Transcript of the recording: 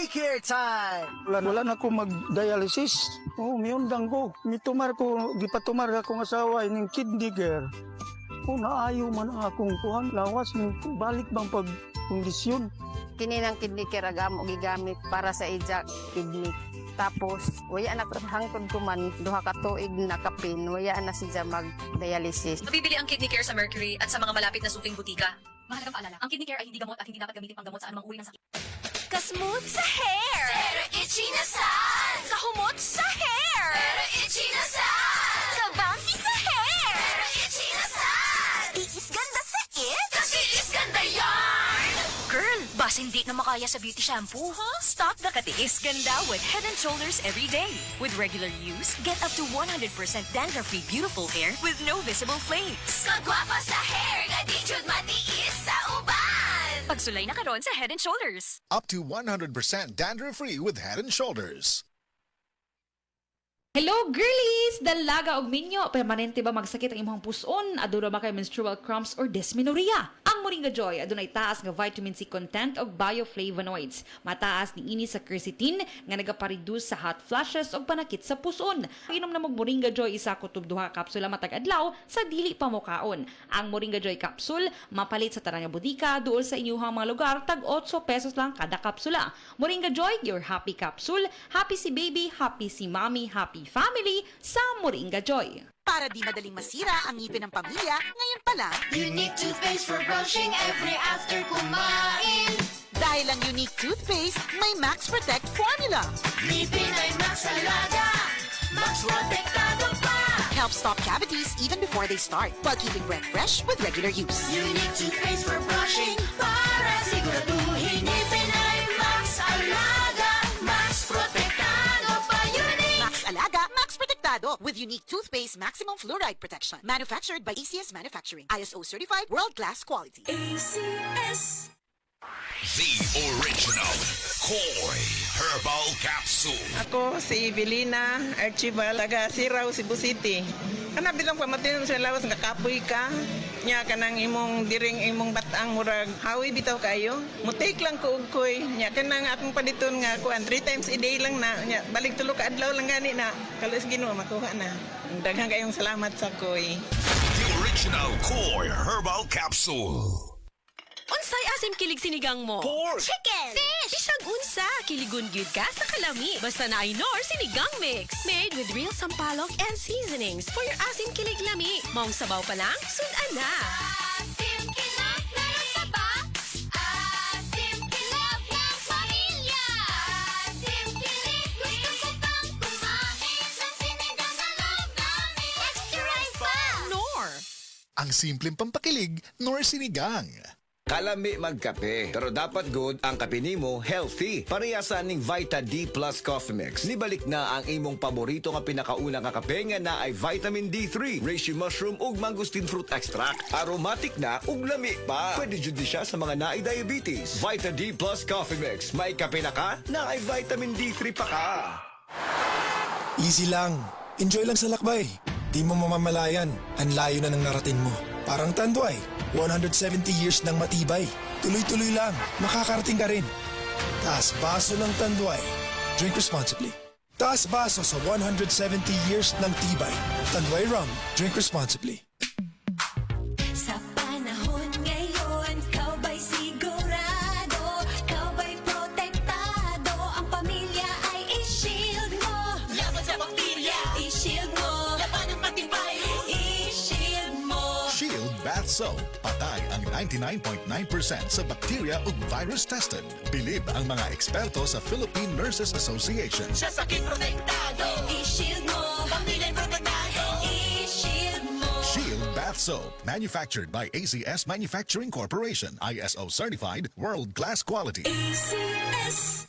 Care time! Wala na ko mag-dialysis. Miundang ko. Mitumar ko, gipatumar akong asawa ining kidney care. Naayo man ang akong kuhan. Lawas, balik bang pag-kondisyon. Kini ng kidney care agam o gigamit para sa ija kidney. Tapos, waya na hangtod ko man, duha ka tuig na kapin, waya na siya mag-dialysis. Mabibili ang Kidney Care sa Mercury at sa mga malapit na suking butika. Mahalagang paalala, ang Kidney Care ay hindi gamot at hindi dapat gamitin panggamot sa anumang uri ng sakit. Kasmooth sa hair! Pero itchy na sad! Kahumot sa hair! Pero itchy na sad! Kabouncy sa hair! Pero itchy na sad! Iis ganda sa it! Kasi is ganda yarn! Girl, bas hindi na makaya sa beauty shampoo, huh? Stop the katiis ganda with Head & Shoulders every day. With regular use, get up to 100% dandruff-free beautiful hair with no visible flakes. Kagwapa sa hair, gadijud matiis sa uban! Pagsulay na karon sa Head & Shoulders. Up to 100% dandruff-free with Head & Shoulders. Hello, girlies! Dalaga og minyo, permanente ba magsakit ang imong puson? Aduna ba kay menstrual cramps or dysmenorrhea? Ang Moringa Joy adunay taas nga vitamin C content og bioflavonoids. Mataas ni ini sa quercetin nga nagapareduce sa hot flashes og panakit sa puson. Inom na mag Moringa Joy isa kutob duha ka kapsula matag adlaw sa dili pa mokaon. Ang Moringa Joy capsule mapalit sa tanang bodika duol sa inyuhang mga lugar tag 8 pesos lang kada kapsula. Moringa Joy, your happy capsule. Happy si baby, happy si mommy, happy family sa Moringa Joy. Para di madaling masira ang ngipin ng pamilya, ngayon pa lang, Unique toothpaste for brushing every after kumain. dahil ang unique toothpaste, may Max Protect formula. Ngipin ay Max Alaga, Max Protektado pa. Helps stop cavities even before they start, while keeping breath fresh with regular use. Unique toothpaste for brushing para siguraduhin ngipin ay Max Alaga, Max Protektado pa. Unique. Max Alaga, Max Protectado with unique toothpaste maximum fluoride protection. Manufactured by ACS Manufacturing. ISO certified world-class quality. ACS. The original Koi Herbal Capsule. Ako si Evelina Archibald, taga Siraw, Cebu City. Kana bilang pamatin sa lawas nga kapoy ka. Nya kanang imong diring imong batang murag hawi bitaw kayo. Mutik lang ko og koy. Nya kanang akong paditon nga kuan 3 times a day lang na. Nya balik tulo ka adlaw lang gani na. Kalos Ginoo makuha na. Daghang kayong salamat sa koy. The original Koi Herbal Capsule. Unsay asim kilig sinigang mo? Pork, Chicken. Fish. Bisag unsa, kiligon gyud ka sa kalami. Basta na ay Nor sinigang mix. Made with real sampalok and seasonings for your asim kilig lami. Maong sabaw pa lang, sudan na. Asim kilap na saba. Asim kilap ng pamilya. Asim kilig gusto ko pang kumain ng sinigang na loob namin. Extra rice pa. Nor. ang simpleng pampakilig nor sinigang. Kalami magkape, pero dapat good ang kape nimo healthy. Parehasan ning Vita D Plus Coffee Mix. Nibalik na ang imong paborito nga pinakauna nga kape nga na ay vitamin D3, reishi mushroom ug mangosteen fruit extract. Aromatic na ug lami pa. Pwede jud siya sa mga naay diabetes. Vita D Plus Coffee Mix. May kape na ka, na ay vitamin D3 pa ka. Easy lang. Enjoy lang sa lakbay. Di mo mamamalayan. Ang layo na ng narating mo. Parang Tanduay. 170 years ng matibay. Tuloy-tuloy lang. Makakarating ka rin. Taas baso ng Tanduay. Drink responsibly. Taas baso sa 170 years ng tibay. Tanduay Rum. Drink responsibly. Sa panahon ngayon, kau ba'y sigurado? Kau ba'y protektado? Ang pamilya ay i-shield mo. Laban sa bakterya, i-shield mo. Laban ng pati virus, i-shield mo. Shield Bath Soap. Patay ang 99.9% sa bacteria ug virus tested. Bilib ang mga eksperto sa Philippine Nurses Association. Sa sakit protektado, i-shield mo. Pamilya protektado, i-shield mo. Shield Bath Soap. Manufactured by ACS Manufacturing Corporation. ISO certified. World-class quality. ACS.